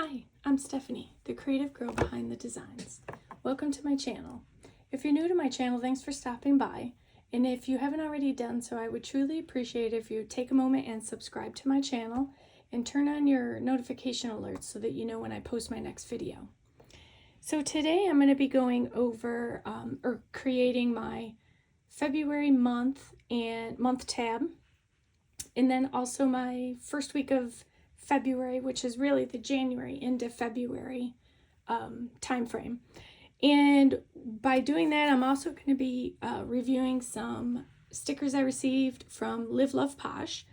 Hi, I'm Stephanie, the creative girl behind the designs. Welcome to my channel. If you're new to my channel, thanks for stopping by. And if you haven't already done so, I would truly appreciate it if you take a moment and subscribe to my channel and turn on your notification alerts so that you know when I post my next video. So today I'm going to be going over or creating my February month tab, and then also my first week of February, which is really the January into February time frame. And by doing that, I'm also going to be reviewing some stickers I received from Love Posh.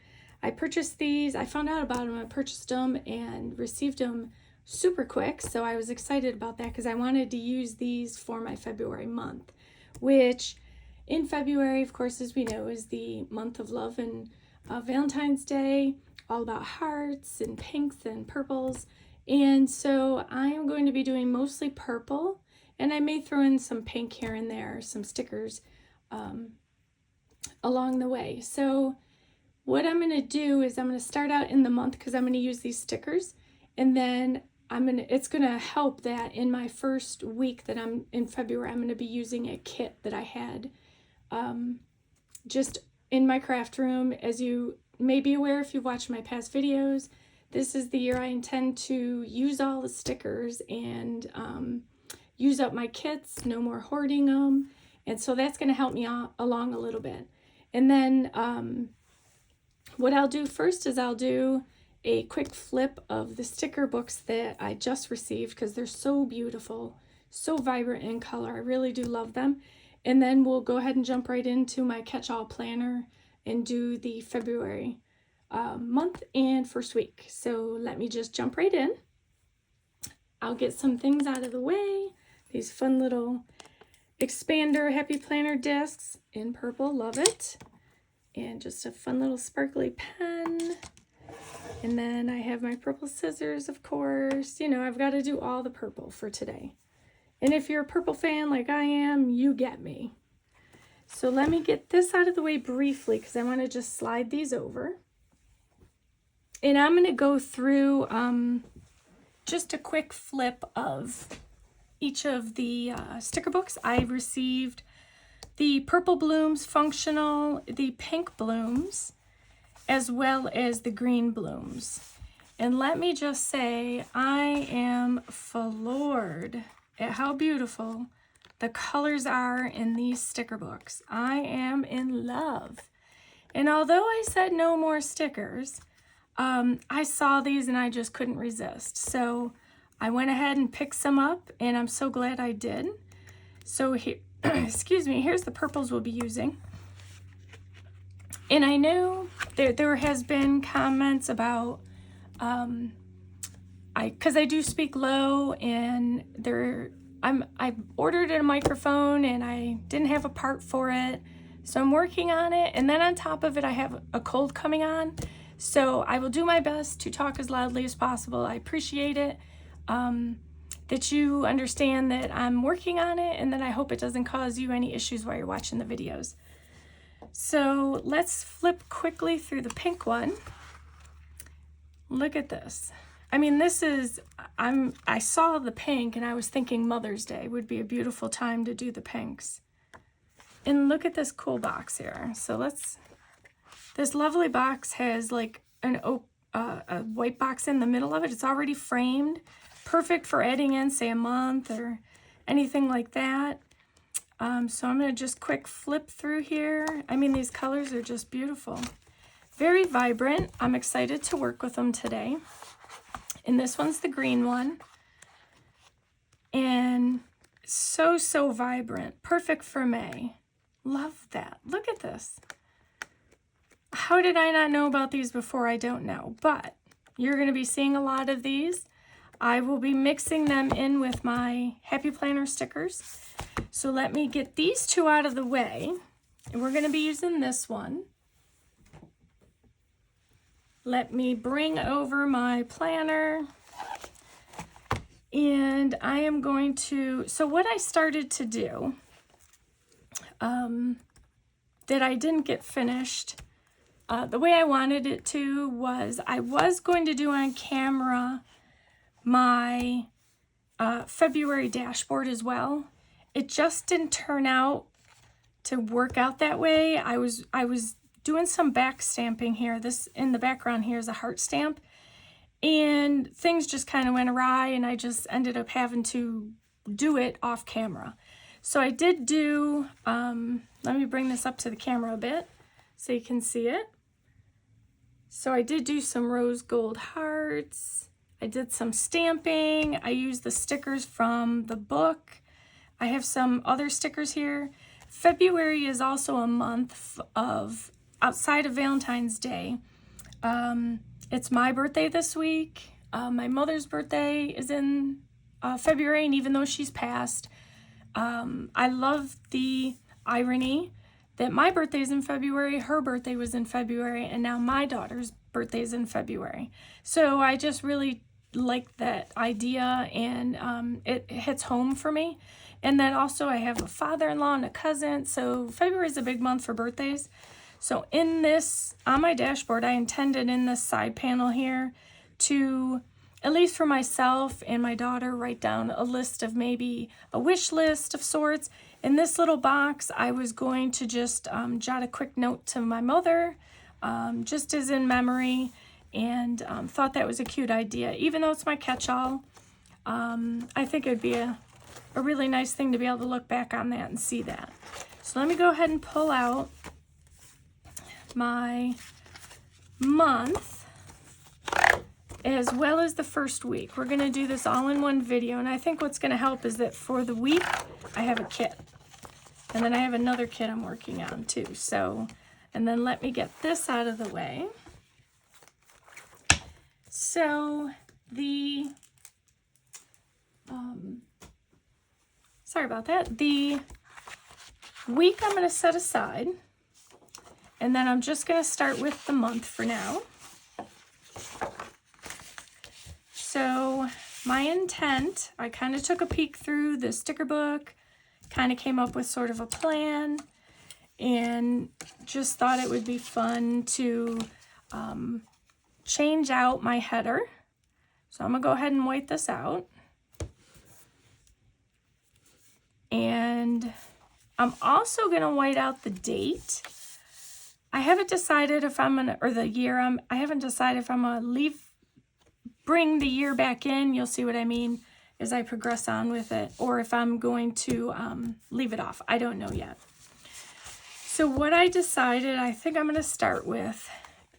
I purchased these, I found out about them, I purchased them and received them super quick, so I was excited about that because I wanted to use these for my February month, which in February, of course, as we know, is the month of love and Valentine's Day, all about hearts and pinks and purples. And so I am going to be doing mostly purple, and I may throw in some pink here and there, some stickers along the way. So what I'm going to do is I'm going to start out in the month because I'm going to use these stickers, and then it's going to help that in my first week that I'm in February, I'm going to be using a kit that I had just in my craft room. As you may be aware if you've watched my past videos, this is the year I intend to use all the stickers and use up my kits, no more hoarding them. And so that's going to help me along a little bit. And then what I'll do first is I'll do a quick flip of the sticker books that I just received because they're so beautiful, so vibrant in color. I really do love them. And then we'll go ahead and jump right into my catch-all planner and do the February month and first week. So let me just jump right in. I'll get some things out of the way. These fun little expander happy planner discs in purple, love it. And just a fun little sparkly pen. And then I have my purple scissors, of course. You know, I've got to do all the purple for today. And if you're a purple fan like I am, you get me. So let me get this out of the way briefly because I want to just slide these over. And I'm going to go through just a quick flip of each of the sticker books. I received the purple blooms functional, the pink blooms, as well as the green blooms. And let me just say, I am floored at how beautiful the colors are in these sticker books. I am in love. And although I said no more stickers, I saw these and I just couldn't resist. So I went ahead and picked some up, and I'm so glad I did. So here, excuse me, here's the purples we'll be using. And I know there has been comments about, because I do speak low, and I ordered a microphone and I didn't have a part for it, so I'm working on it. And then on top of it, I have a cold coming on, so I will do my best to talk as loudly as possible. I appreciate it, that you understand that I'm working on it, and that I hope it doesn't cause you any issues while you're watching the videos. So let's flip quickly through the pink one. Look at this. I mean, this is, I saw the pink and I was thinking Mother's Day would be a beautiful time to do the pinks. And look at this cool box here. So this lovely box has like a white box in the middle of it. It's already framed, perfect for adding in, say, a month or anything like that. So I'm going to just quick flip through here. I mean, these colors are just beautiful. Very vibrant. I'm excited to work with them today. And this one's the green one. And so vibrant. Perfect for May. Love that. Look at this. How did I not know about these before? I don't know. But you're going to be seeing a lot of these. I will be mixing them in with my Happy Planner stickers. So let me get these two out of the way. And we're going to be using this one. Let me bring over my planner. And I am going to, so what I started to do that I didn't get finished the way I wanted it to was I was going to do on camera my February dashboard as well. It just didn't turn out to work out that way. I was doing some back stamping here. This in the background here is a heart stamp, and things just kind of went awry, and I just ended up having to do it off camera. So I did do, let me bring this up to the camera a bit so you can see it. So I did do some rose gold hearts. I did some stamping. I used the stickers from the book. I have some other stickers here. February is also a month of, outside of Valentine's Day. It's my birthday this week. My mother's birthday is in February, and even though she's passed, I love the irony that my birthday is in February, her birthday was in February, and now my daughter's birthday is in February. So I just really like that idea, and it hits home for me. And then also I have a father-in-law and a cousin, so February is a big month for birthdays. So in this, on my dashboard, I intended in this side panel here to, at least for myself and my daughter, write down a list of maybe a wish list of sorts. In this little box, I was going to just jot a quick note to my mother, just as in memory, and thought that was a cute idea. Even though it's my catch-all, I think it would be a really nice thing to be able to look back on that and see that. So let me go ahead and pull out my month as well as the first week. We're going to do this all in one video, and I think what's going to help is that for the week I have a kit, and then I have another kit I'm working on too. So, and then let me get this out of the way. So the sorry about that. The week I'm going to set aside, and then I'm just going to start with the month for now. So my intent, I kind of took a peek through the sticker book, kind of came up with sort of a plan, and just thought it would be fun to change out my header. So I'm going to go ahead and white this out. And I'm also going to white out the date. I haven't decided if I'm going to, or the year, I haven't decided if I'm going to bring the year back in, you'll see what I mean, as I progress on with it, or if I'm going to leave it off. I don't know yet. So what I decided, I think I'm going to start with,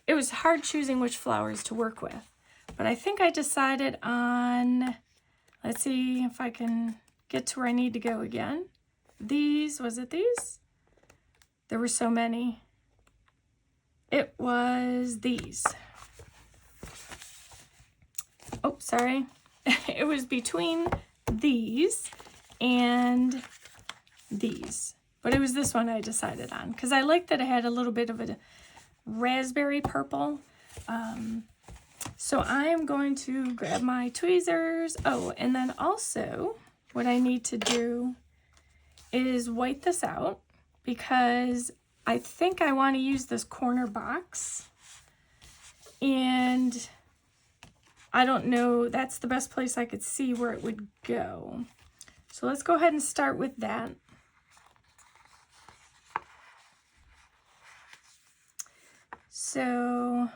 it was hard choosing which flowers to work with, but I think I decided on, let's see if I can get to where I need to go again. These, was it these? There were so many. It was these. Oh, sorry. It was between these and these. But it was this one I decided on, because I liked that it had a little bit of a raspberry purple. So I'm going to grab my tweezers. Oh, and then also what I need to do is white this out, because I think I want to use this corner box, and I don't know, that's the best place I could see where it would go. So let's go ahead and start with that. So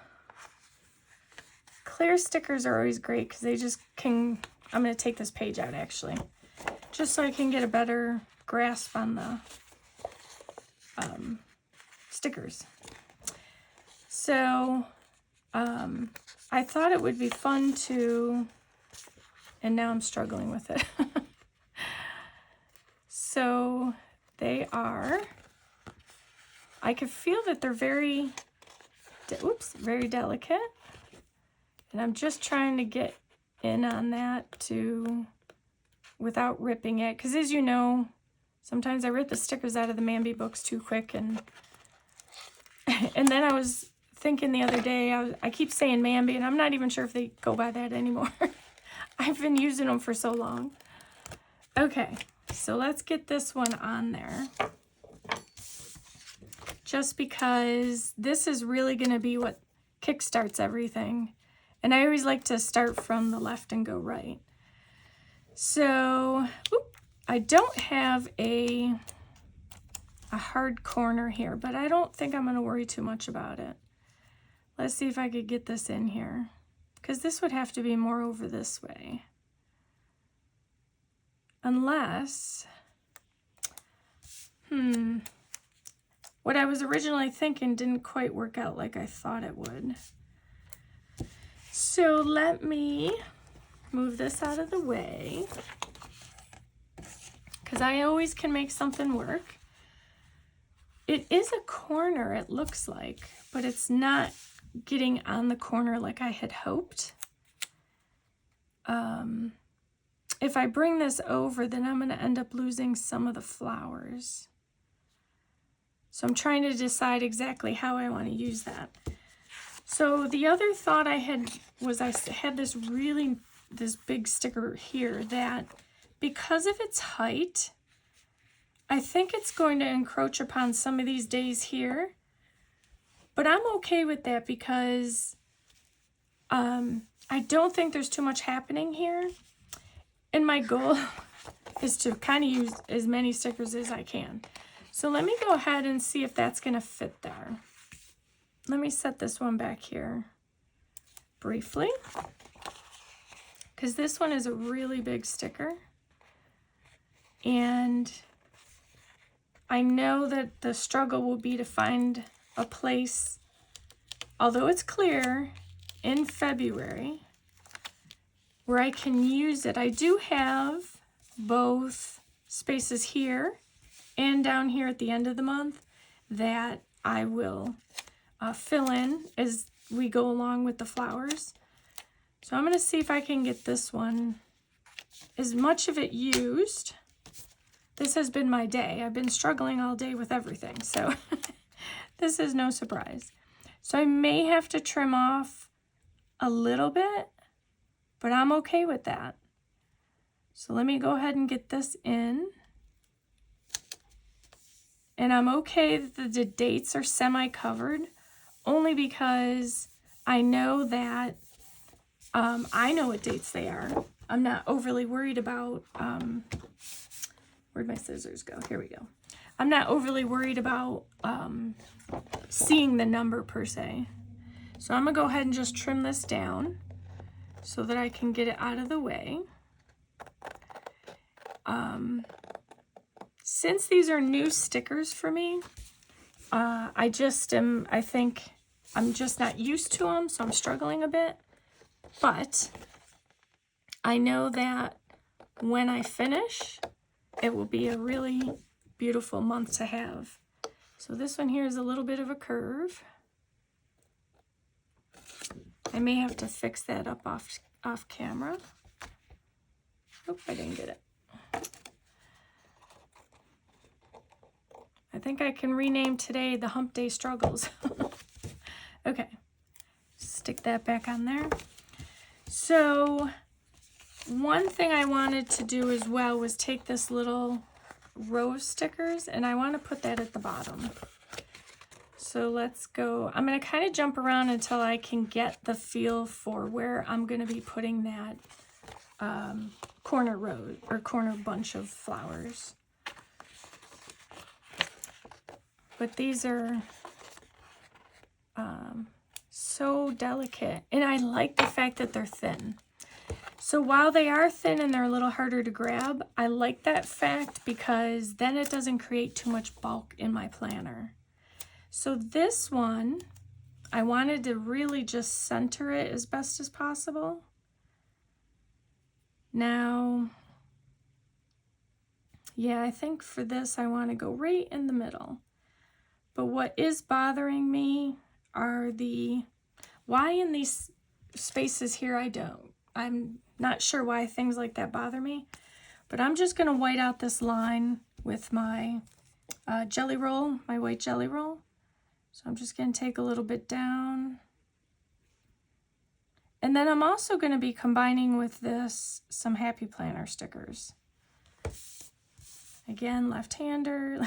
clear stickers are always great because they just can, I'm going to take this page out actually, just so I can get a better grasp on the stickers. So I thought it would be fun to, and now I'm struggling with it. So they are, I could feel that they're very, very delicate. And I'm just trying to get in on that too, without ripping it. Because as you know, sometimes I rip the stickers out of the Mambi books too quick. And then I was thinking the other day, I keep saying Mambi, and I'm not even sure if they go by that anymore. I've been using them for so long. Okay, so let's get this one on there. Just because this is really going to be what kickstarts everything. And I always like to start from the left and go right. So, I don't have a hard corner here, but I don't think I'm going to worry too much about it. Let's see if I could get this in here, because this would have to be more over this way. Unless, what I was originally thinking didn't quite work out like I thought it would. So let me move this out of the way, because I always can make something work. It is a corner, it looks like, but it's not getting on the corner like I had hoped. If I bring this over, then I'm going to end up losing some of the flowers. So I'm trying to decide exactly how I want to use that. So the other thought I had was I had this big sticker here that, because of its height, I think it's going to encroach upon some of these days here. But I'm okay with that because I don't think there's too much happening here. And my goal is to kind of use as many stickers as I can. So let me go ahead and see if that's going to fit there. Let me set this one back here briefly, because this one is a really big sticker. And I know that the struggle will be to find a place, although it's clear, in February, where I can use it. I do have both spaces here and down here at the end of the month that I will fill in as we go along with the flowers. So I'm going to see if I can get this one, as much of it used. This has been my day. I've been struggling all day with everything, so this is no surprise. So I may have to trim off a little bit, but I'm okay with that. So let me go ahead and get this in. And I'm okay that the dates are semi-covered, only because I know that I know what dates they are. I'm not overly worried about, where'd my scissors go? Here we go. I'm not overly worried about seeing the number per se. So I'm gonna go ahead and just trim this down so that I can get it out of the way. Since these are new stickers for me, I think I'm just not used to them, so I'm struggling a bit. But I know that when I finish, it will be a really beautiful month to have. So this one here is a little bit of a curve. I may have to fix that up off camera. Oop, I didn't get it. I think I can rename today the Hump Day Struggles. Okay, stick that back on there. So one thing I wanted to do as well was take this little row of stickers, and I want to put that at the bottom. So let's go. I'm going to kind of jump around until I can get the feel for where I'm going to be putting that corner row or corner bunch of flowers. But these are so delicate, and I like the fact that they're thin. So while they are thin and they're a little harder to grab, I like that fact because then it doesn't create too much bulk in my planner. So this one, I wanted to really just center it as best as possible. Now, yeah, I think for this I want to go right in the middle. But what is bothering me are why in these spaces here I'm not sure why things like that bother me, but I'm just going to white out this line with my jelly roll, my white jelly roll. So I'm just going to take a little bit down. And then I'm also going to be combining with this some Happy Planner stickers. Again, left-hander.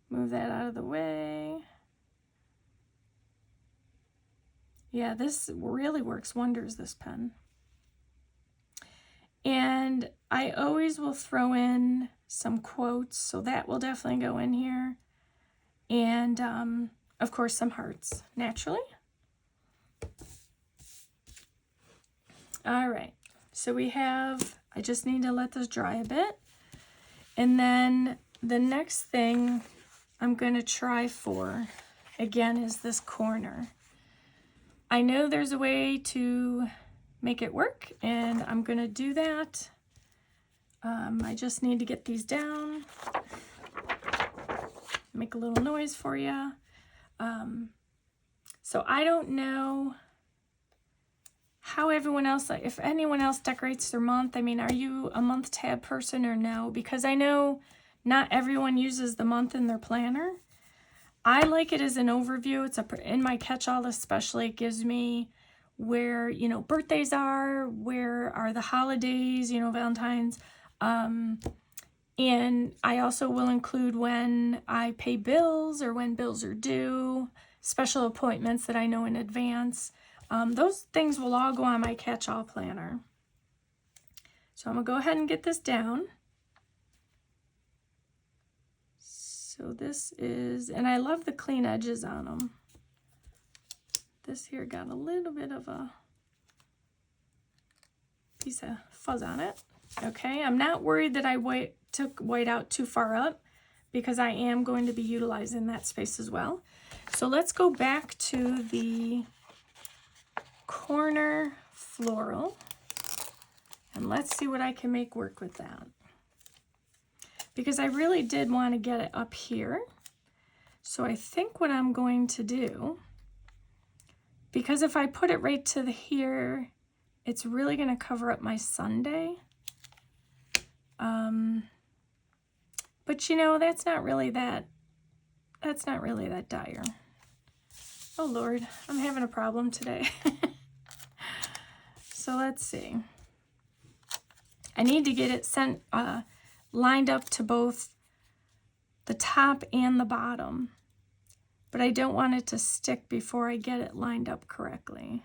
Move that out of the way. Yeah, this really works wonders, this pen. And I always will throw in some quotes, so that will definitely go in here. And, of course, some hearts, naturally. All right, so we have, I just need to let this dry a bit. And then the next thing I'm going to try for, again, is this corner. I know there's a way to make it work, and I'm going to do that. I just need to get these down, make a little noise for you. So I don't know how everyone else, if anyone else decorates their month. I mean, are you a month tab person or no? Because I know not everyone uses the month in their planner. I like it as an overview. It's in my catch-all especially. It gives me where, you know, birthdays are, where are the holidays, you know, Valentine's. And I also will include when I pay bills or when bills are due, special appointments that I know in advance. Those things will all go on my catch-all planner. So I'm going to go ahead and get this down. So this is, and I love the clean edges on them. This here got a little bit of a piece of fuzz on it. Okay, I'm not worried that I took white out too far up because I am going to be utilizing that space as well. So let's go back to the corner floral and let's see what I can make work with that. Because I really did want to get it up here. So I think what I'm going to do, because if I put it right to the here, it's really going to cover up my Sunday. But you know, that's not really that dire. Oh Lord, I'm having a problem today. So let's see. I need to get it lined up to both the top and the bottom, but I don't want it to stick before I get it lined up correctly.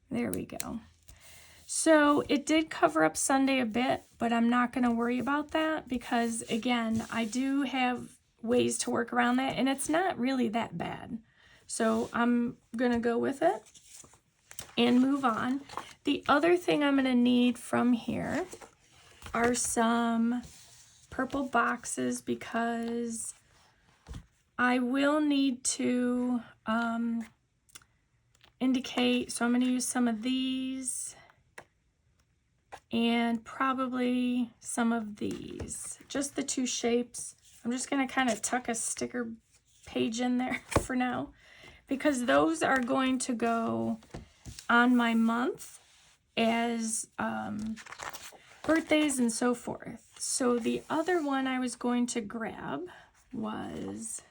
There we go. So it did cover up Sunday a bit, but I'm not going to worry about that because, again, I do have ways to work around that, and it's not really that bad. So I'm going to go with it and move on. The other thing I'm going to need from here are some purple boxes because I will need to indicate, so I'm going to use some of these and probably some of these, just the two shapes. I'm just going to kind of tuck a sticker page in there for now because those are going to go on my month as birthdays and so forth. So the other one I was going to grab was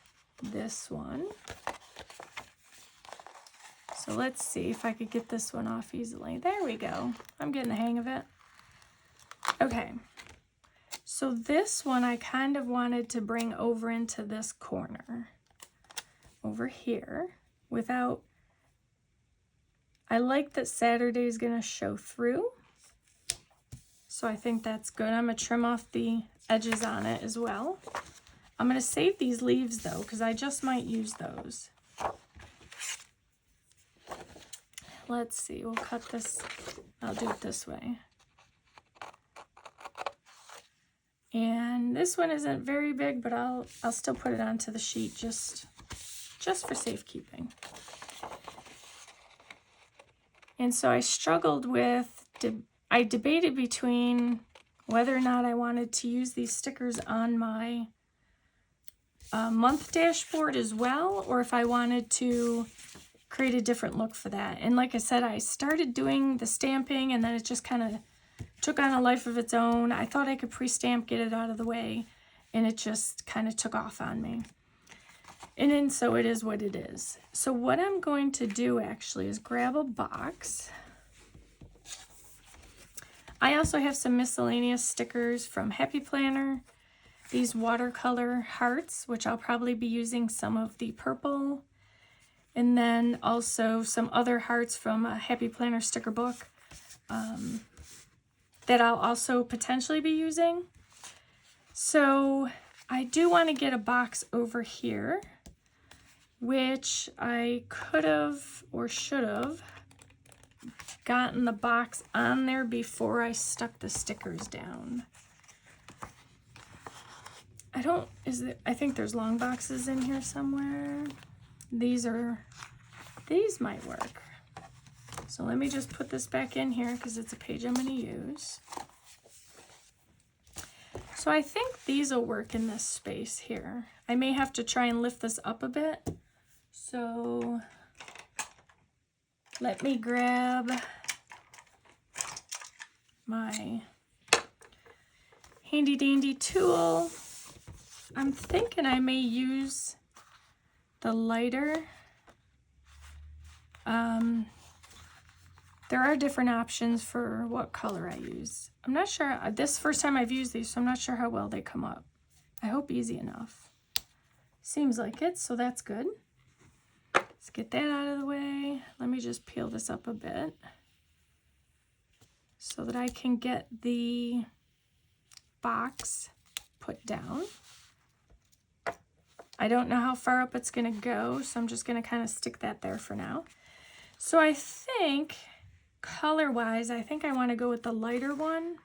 this one. So let's see if I could get this one off easily. There we go. I'm getting the hang of it. Okay. So this one I kind of wanted to bring over into this corner over here without, I like that Saturday is going to show through. So I think that's good. I'm going to trim off the edges on it as well. I'm going to save these leaves though, because I just might use those. Let's see, we'll cut this, I'll do it this way. And this one isn't very big, but I'll still put it onto the sheet just for safekeeping. And so I struggled with, I debated between whether or not I wanted to use these stickers on my month dashboard as well, or if I wanted to create a different look for that. And like I said, I started doing the stamping and then it just kind of took on a life of its own. I thought I could pre-stamp, get it out of the way, and it just kind of took off on me. And then so it is what it is. So what I'm going to do actually is grab a box. I also have some miscellaneous stickers from Happy Planner. These watercolor hearts, which I'll probably be using some of the purple And then also some other hearts from a Happy Planner sticker book that I'll also potentially be using. So I do want to get a box over here, which I could have or should have gotten the box on there before I stuck the stickers down. I think there's long boxes in here somewhere. These might work. So let me just put this back in here because it's a page I'm going to use. So I think these will work in this space here. I may have to try and lift this up a bit. So let me grab my handy dandy tool. I'm thinking I may use the lighter. There are different options for what color I use. I'm not sure. This first time I've used these, so I'm not sure how well they come up. I hope easy enough. Seems like it, so that's good. Let's get that out of the way. Let me just peel this up a bit so that I can get the box put down. I don't know how far up it's going to go, so I'm just going to kind of stick that there for now. So I think, color-wise, I think I want to go with the lighter one.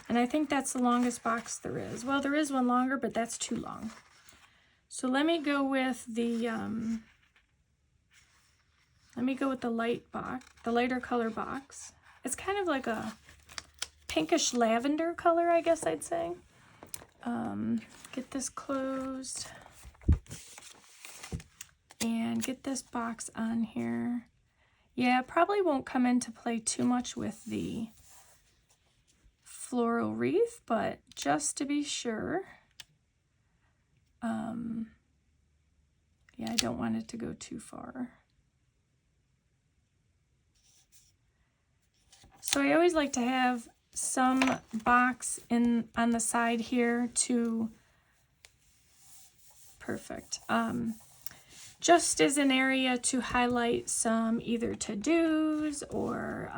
And I think that's the longest box there is. Well, there is one longer, but that's too long. So let me go with the light box, the lighter color box. It's kind of like a pinkish lavender color, I guess I'd say. Get this closed and get this box on here. Yeah, it probably won't come into play too much with the floral wreath, but just to be sure. Yeah, I don't want it to go too far. So I always like to have some box on the side here to perfect. Just as an area to highlight some either to-dos or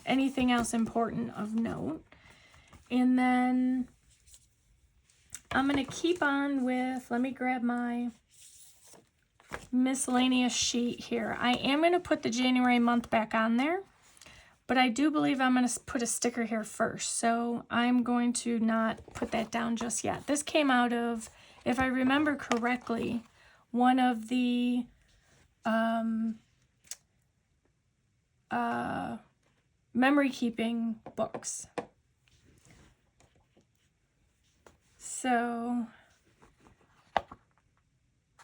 anything else important of note. And then I'm going to keep on with, let me grab my miscellaneous sheet here. I am going to put the January month back on there, but I do believe I'm going to put a sticker here first. So I'm going to not put that down just yet. This came out of, if I remember correctly, one of the memory keeping books. So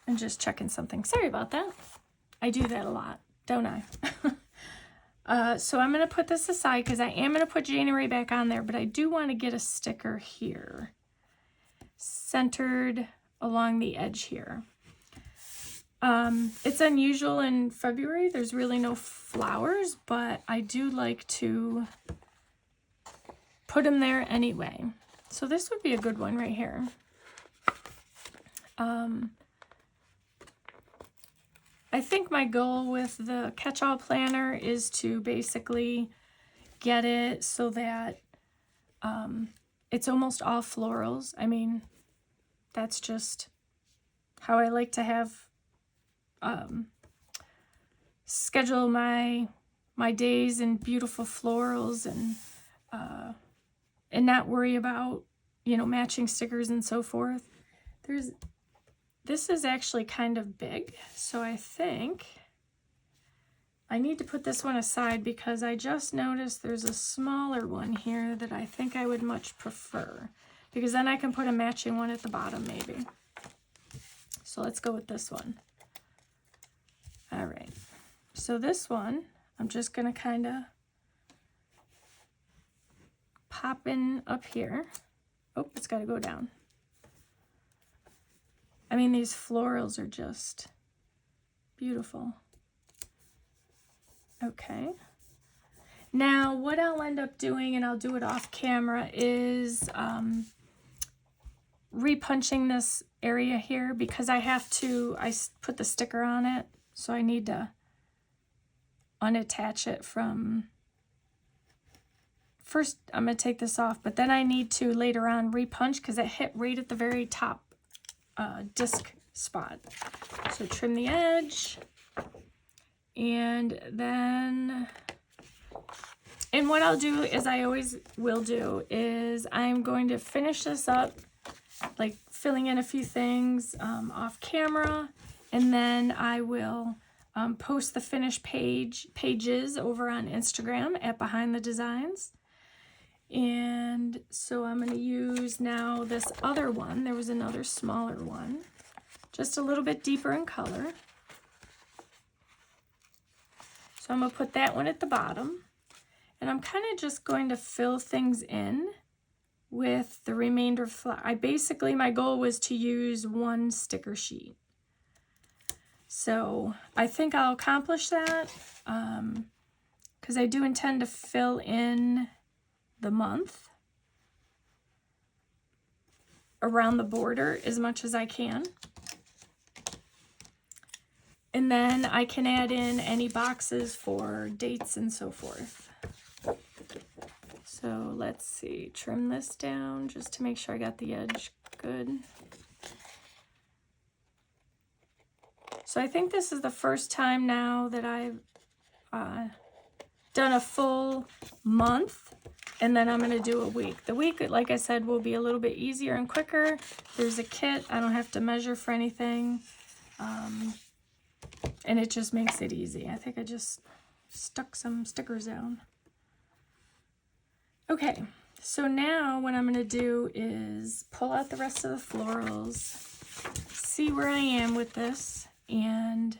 I'm just checking something. Sorry about that. I do that a lot, don't I? So I'm going to put this aside because I am going to put January back on there, but I do want to get a sticker here centered along the edge here. It's unusual in February. There's really no flowers, but I do like to put them there anyway. So this would be a good one right here. I think my goal with the catch-all planner is to basically get it so that it's almost all florals. I mean, that's just how I like to have schedule my days in beautiful florals and not worry about, you know, matching stickers and so forth. This is actually kind of big, so I think I need to put this one aside because I just noticed there's a smaller one here that I think I would much prefer, because then I can put a matching one at the bottom maybe. So let's go with this one. All right, so this one, I'm just gonna kind of pop in up here. Oh, it's gotta go down. I mean, these florals are just beautiful. Okay. Now, what I'll end up doing, and I'll do it off camera, is repunching this area here because I put the sticker on it So I need to unattach it from, first I'm going to take this off, but then I need to later on repunch because it hit right at the very top disc spot. So trim the edge, and then, and what I'll do is, I always will do, is I'm going to finish this up, like filling in a few things off camera, and then I will post the finished pages over on Instagram at Behind the Designs. And so I'm going to use now this other one. There was another smaller one, just a little bit deeper in color. So I'm going to put that one at the bottom. And I'm kind of just going to fill things in with the remainder of flower. Basically, my goal was to use one sticker sheet. So I think I'll accomplish that because I do intend to fill in the month around the border as much as I can. And then I can add in any boxes for dates and so forth. So let's see, trim this down just to make sure I got the edge good. So I think this is the first time now that I've done a full month, and then I'm going to do a week. The week, like I said, will be a little bit easier and quicker. There's a kit. I don't have to measure for anything. And it just makes it easy. I think I just stuck some stickers down. Okay, so now what I'm going to do is pull out the rest of the florals, see where I am with this, and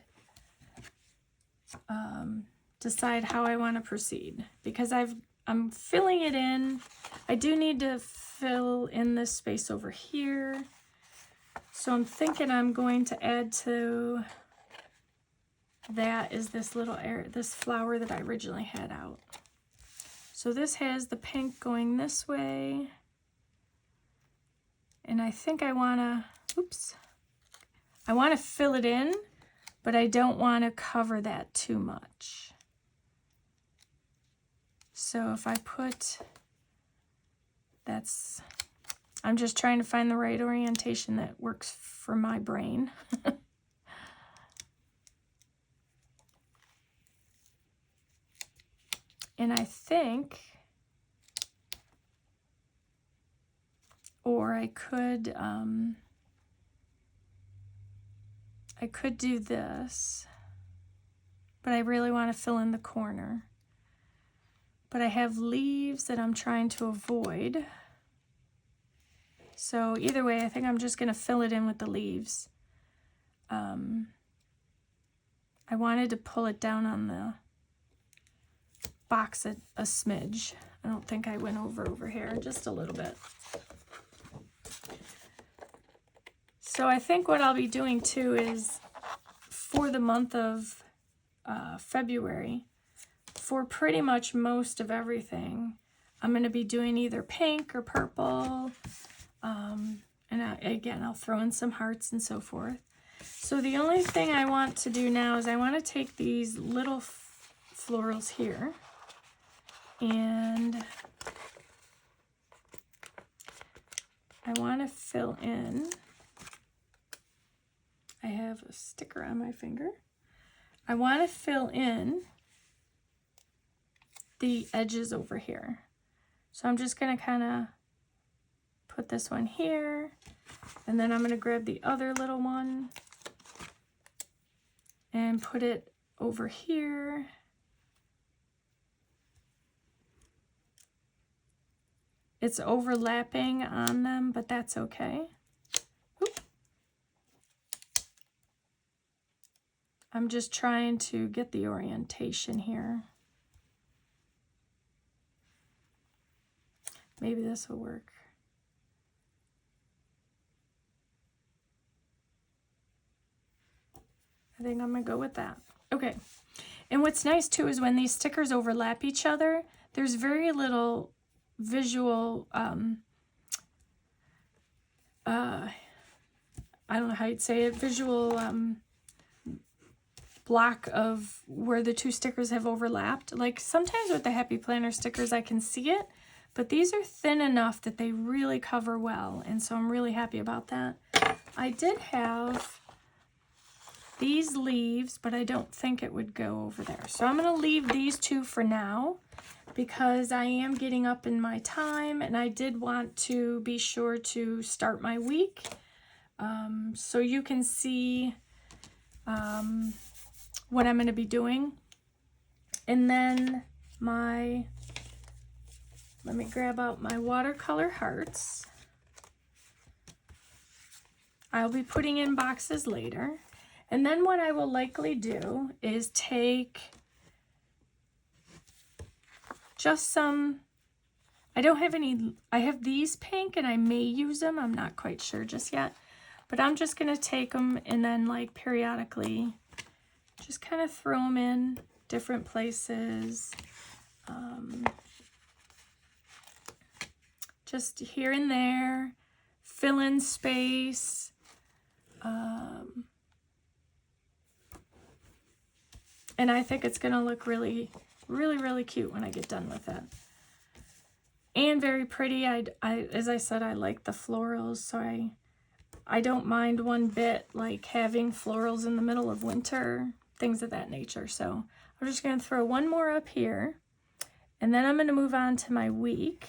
decide how I want to proceed. Because I'm filling it in. I do need to fill in this space over here. So I'm thinking I'm going to add to that is this little this flower that I originally had out. So this has the pink going this way. And I think I want to, I want to fill it in, but I don't want to cover that too much. So if I put, I'm just trying to find the right orientation that works for my brain. And I think, or I could do this, but I really want to fill in the corner. But I have leaves that I'm trying to avoid. So either way, I think I'm just going to fill it in with the leaves. I wanted to pull it down on the box a smidge. I don't think I went over here, just a little bit. So I think what I'll be doing too is for the month of February, for pretty much most of everything, I'm going to be doing either pink or purple. Again, I'll throw in some hearts and so forth. So the only thing I want to do now is I want to take these little florals here, and I want to fill in. I have a sticker on my finger. I want to fill in the edges over here. So I'm just going to kind of put this one here, and then I'm going to grab the other little one and put it over here. It's overlapping on them, but that's okay. Oop. I'm just trying to get the orientation here. Maybe this will work. I think I'm gonna go with that. Okay, and what's nice too is when these stickers overlap each other, there's very little visual, I don't know how you'd say it, visual block of where the two stickers have overlapped. Like sometimes with the Happy Planner stickers I can see it, but these are thin enough that they really cover well, and so I'm really happy about that. I did have these leaves, but I don't think it would go over there. So I'm going to leave these two for now because I am getting up in my time, and I did want to be sure to start my week. So you can see what I'm going to be doing. And then let me grab out my watercolor hearts. I'll be putting in boxes later. And then what I will likely do is take just some, I don't have any, I have these pink and I may use them. I'm not quite sure just yet. But I'm just going to take them and then like periodically just kind of throw them in different places. Just here and there, fill in space. And I think it's going to look really, really, really cute when I get done with it. And very pretty. As I said, I like the florals, so I don't mind one bit, like having florals in the middle of winter, things of that nature. So I'm just going to throw one more up here, and then I'm going to move on to my week.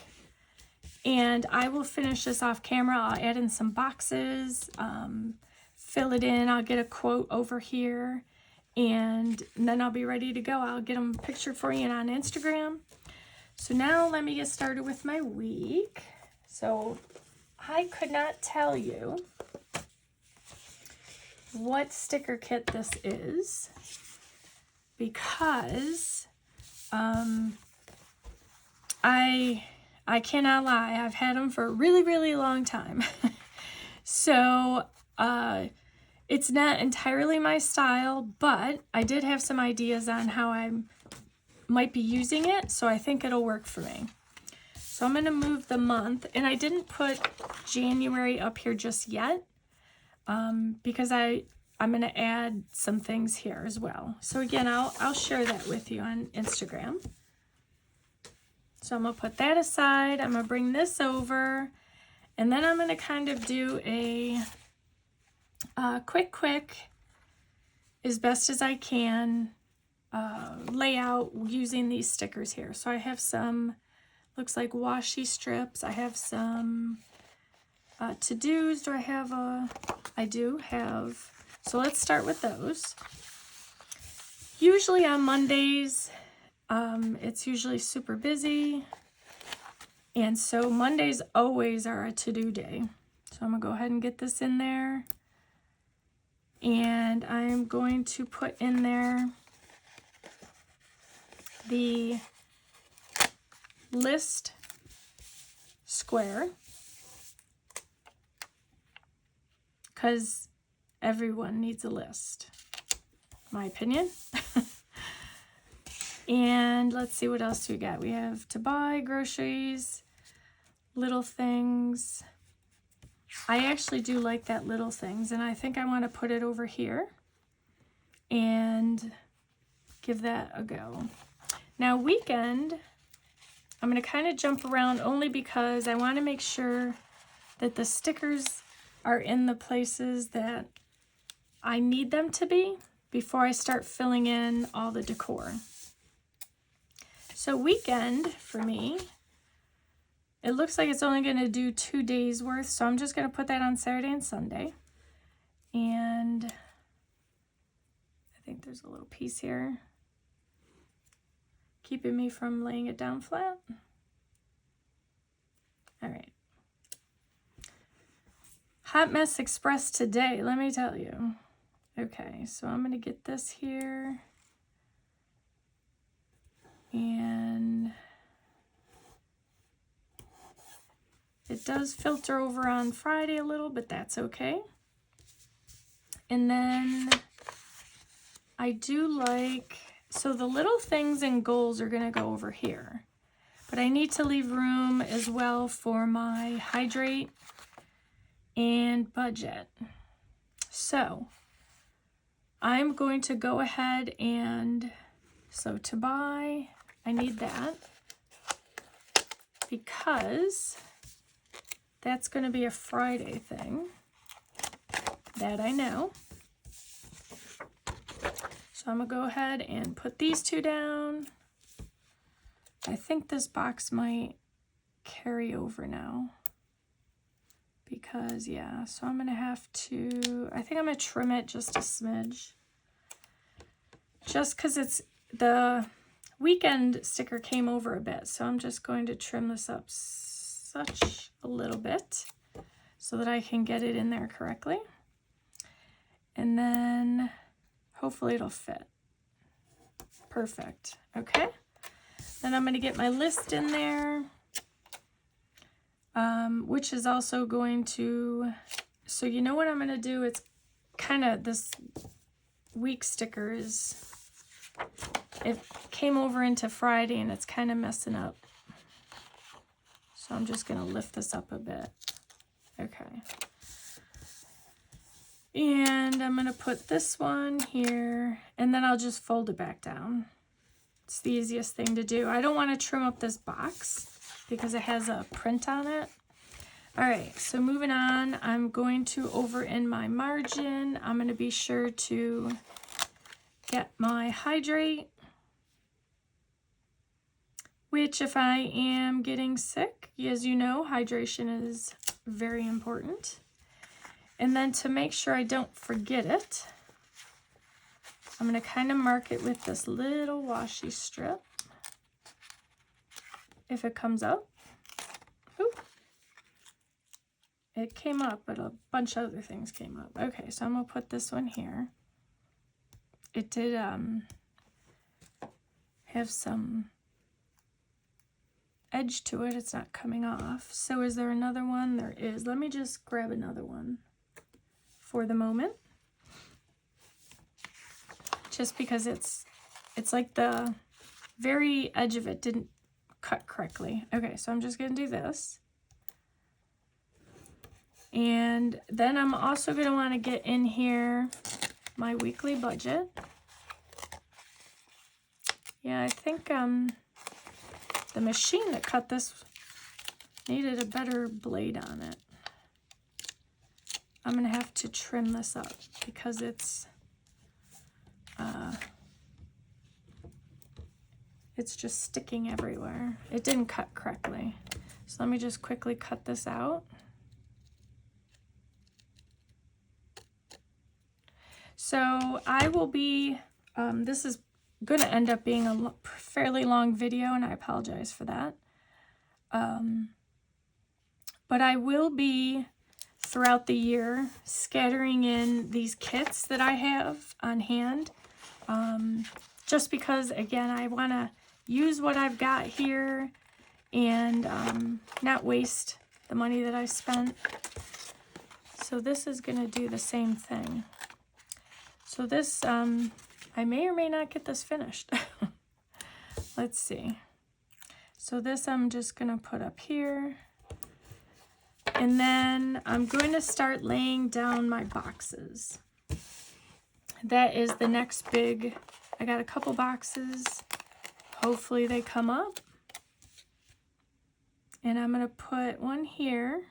And I will finish this off camera. I'll add in some boxes, fill it in. I'll get a quote over here, and then I'll be ready to go. I'll get them pictured for you on Instagram. So now let me get started with my week. So I could not tell you what sticker kit this is because I cannot lie. I've had them for a really, really long time. So it's not entirely my style, but I did have some ideas on how I might be using it, so I think it'll work for me. So I'm going to move the month, and I didn't put January up here just yet because I'm going to add some things here as well. So again, I'll share that with you on Instagram. So I'm going to put that aside. I'm going to bring this over, and then I'm going to kind of do a quick, as best as I can, layout using these stickers here. So I have some, looks like washi strips. I have some to-dos. Do I have I do have, so let's start with those. Usually on Mondays, it's usually super busy, and so Mondays always are a to-do day. So I'm gonna go ahead and get this in there, and I'm going to put in there the list square because everyone needs a list, my opinion. And let's see, what else do we got? We have to buy, groceries, little things. I actually do like that little things, and I think I want to put it over here and give that a go. Now weekend, I'm going to kind of jump around only because I want to make sure that the stickers are in the places that I need them to be before I start filling in all the decor. So weekend for me, it looks like it's only going to do 2 days worth, so I'm just going to put that on Saturday and Sunday. And I think there's a little piece here keeping me from laying it down flat. All right. Hot Mess Express today, let me tell you. Okay, so I'm going to get this here. And it does filter over on Friday a little, but that's okay. And then I do like, so the little things and goals are going to go over here. But I need to leave room as well for my hydrate and budget. So I'm going to go ahead and, so to buy, I need that because that's going to be a Friday thing. That I know. So I'm going to go ahead and put these two down. I think this box might carry over now. Because, yeah, so I'm going to have to, I think I'm going to trim it just a smidge. Just because it's, the weekend sticker came over a bit. So I'm just going to trim this up such a little bit so that I can get it in there correctly. And then hopefully it'll fit. Perfect. Okay. Then I'm going to get my list in there. Which is also going to, so you know what I'm going to do? It's kind of this week sticker is, it came over into Friday and it's kind of messing up. So I'm just going to lift this up a bit. Okay. And I'm going to put this one here and then I'll just fold it back down. It's the easiest thing to do. I don't want to trim up this box because it has a print on it. All right, so moving on, I'm going to, over in my margin, I'm going to be sure to get my hydrate, which if I am getting sick, as you know, hydration is very important. And then to make sure I don't forget it, I'm going to kind of mark it with this little washi strip. If it comes up. Ooh. It came up, but a bunch of other things came up. Okay, so I'm going to put this one here. It did have some edge to it. It's not coming off. So is there another one? There is. Let me just grab another one for the moment. Just because it's like the very edge of it didn't cut correctly. Okay, so I'm just going to do this. And then I'm also going to want to get in here my weekly budget. Yeah, I think the machine that cut this needed a better blade on it. I'm going to have to trim this up because it's just sticking everywhere. It didn't cut correctly. So let me just quickly cut this out. So I will be, this is going to end up being a fairly long video, and I apologize for that. But I will be, throughout the year, scattering in these kits that I have on hand. Just because, again, I want to use what I've got here and not waste the money that I spent. So this is going to do the same thing. So this, I may or may not get this finished. Let's see. So this I'm just going to put up here. And then I'm going to start laying down my boxes. That is the next big, I got a couple boxes. Hopefully they come up. And I'm going to put one here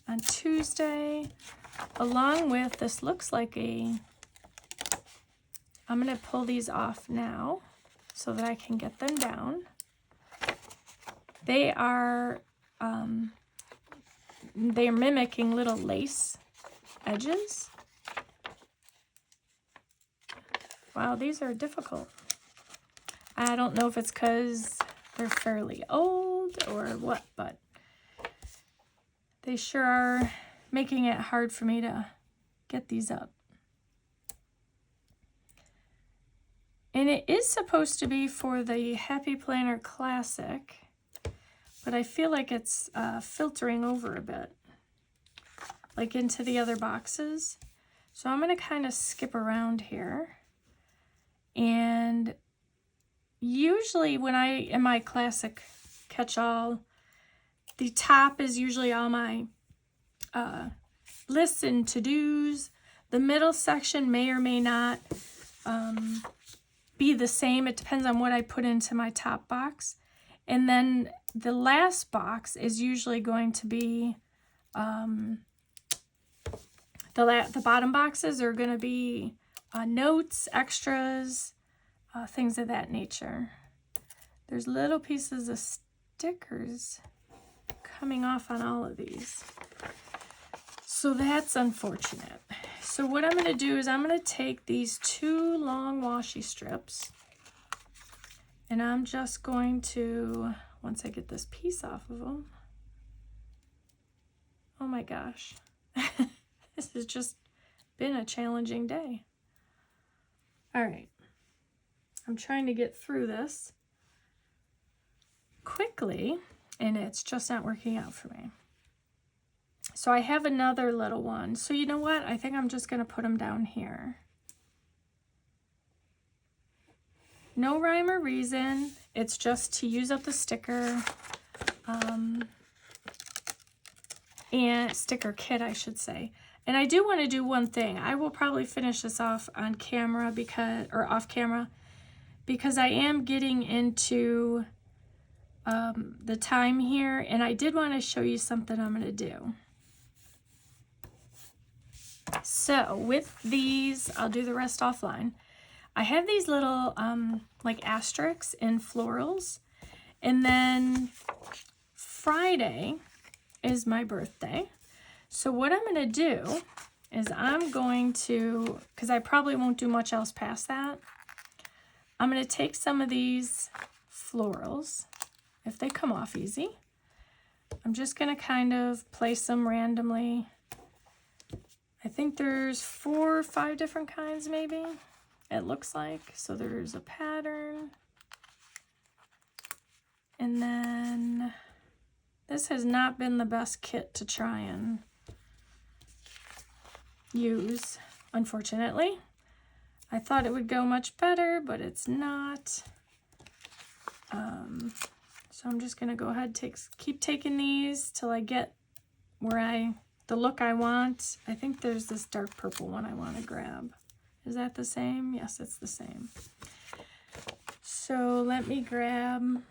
on Tuesday, along with, this looks like a, I'm going to pull these off now so that I can get them down. They are mimicking little lace edges. Wow, these are difficult. I don't know if it's because they're fairly old or what, but they sure are making it hard for me to get these up. And it is supposed to be for the Happy Planner Classic, but I feel like it's filtering over a bit, like into the other boxes. So I'm going to kind of skip around here. And usually when I, in my classic catch-all, the top is usually all my lists and to-dos. The middle section may or may not be the same. It depends on what I put into my top box. And then the last box is usually going to be, the bottom boxes are going to be notes, extras, things of that nature. There's little pieces of stickers coming off on all of these. So that's unfortunate. So what I'm going to do is I'm going to take these 2 long washi strips, and I'm just going to, once I get this piece off of them, oh my gosh, this has just been a challenging day. All right, I'm trying to get through this quickly, and it's just not working out for me. So I have another little one. So you know what? I think I'm just going to put them down here. No rhyme or reason. It's just to use up the sticker. And sticker kit, I should say. And I do want to do one thing. I will probably finish this off on camera or off camera, because I am getting into the time here, and I did want to show you something I'm going to do. So with these, I'll do the rest offline. I have these little like asterisks in florals, and then Friday is my birthday. So what I'm going to do is I'm going to, because I probably won't do much else past that, I'm going to take some of these florals, if they come off easy. I'm just going to kind of place them randomly. I think there's 4 or 5 different kinds maybe, it looks like. So there's a pattern. And then this has not been the best kit to try and use, unfortunately. I thought it would go much better, but it's not. So I'm just going to go ahead and keep taking these till I get where the look I want. I think there's this dark purple one I want to grab. Is that the same? Yes, it's the same. So let me grab,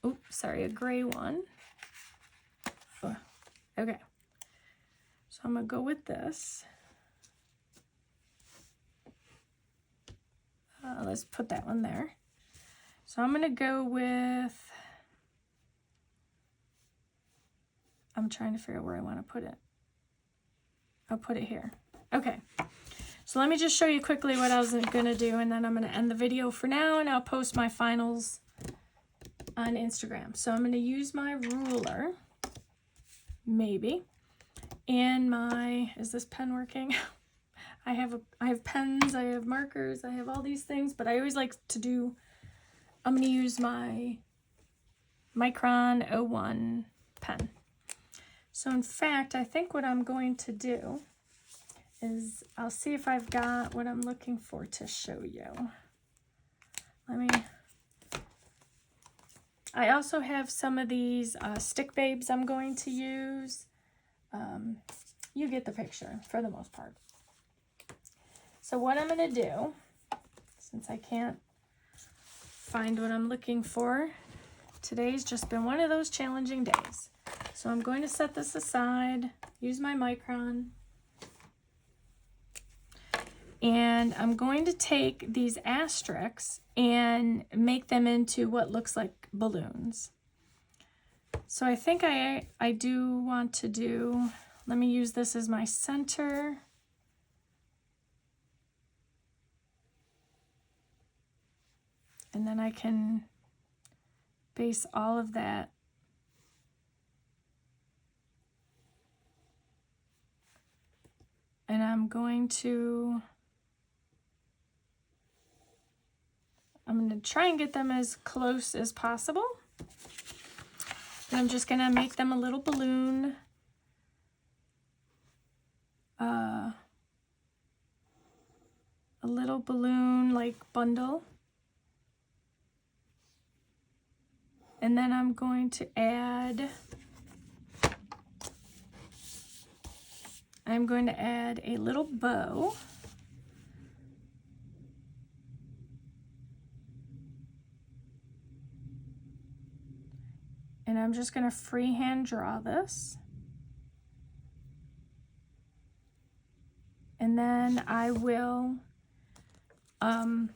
oops, sorry, a gray one. Okay. So I'm going to go with this. Let's put that one there. So I'm going to go with, I'm trying to figure out where I want to put it. I'll put it here. Okay. So let me just show you quickly what I was going to do, and then I'm going to end the video for now, and I'll post my finals on Instagram. So I'm going to use my ruler, maybe, and my, is this pen working? I have pens, I have markers, I have all these things, but I always like to do, I'm going to use my Micron 01 pen. So in fact, I think what I'm going to do is I'll see if I've got what I'm looking for to show you. I also have some of these stick babes I'm going to use. You get the picture for the most part. So what I'm going to do, since I can't find what I'm looking for, today's just been one of those challenging days. So I'm going to set this aside, use my Micron, and I'm going to take these asterisks and make them into what looks like balloons. So I think I do want to do, let me use this as my center. And then I can base all of that. And I'm going to try and get them as close as possible. And I'm just going to make them a little balloon. A little balloon like bundle. And then I'm going to add I'm going to add a little bow. And I'm just going to freehand draw this. And then I will, off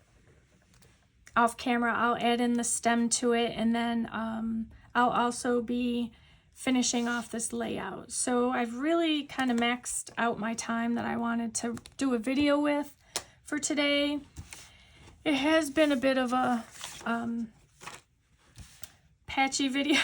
camera, I'll add in the stem to it, and then I'll also be finishing off this layout. So I've really kind of maxed out my time that I wanted to do a video with for today. It has been a bit of a patchy video.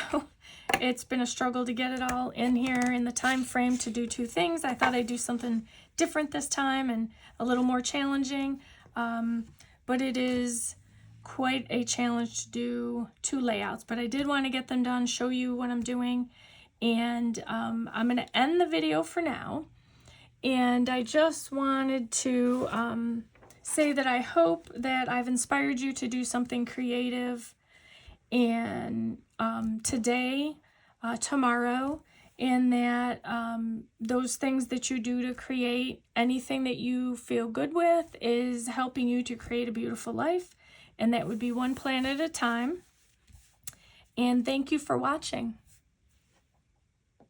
It's been a struggle to get it all in here in the time frame to do two things. I thought I'd do something different this time and a little more challenging, but it is quite a challenge to do two layouts. But I did want to get them done, show you what I'm doing, and I'm going to end the video for now. And I just wanted to say that I hope that I've inspired you to do something creative and today, tomorrow, and that those things that you do to create anything that you feel good with is helping you to create a beautiful life, and that would be one plant at a time. And thank you for watching.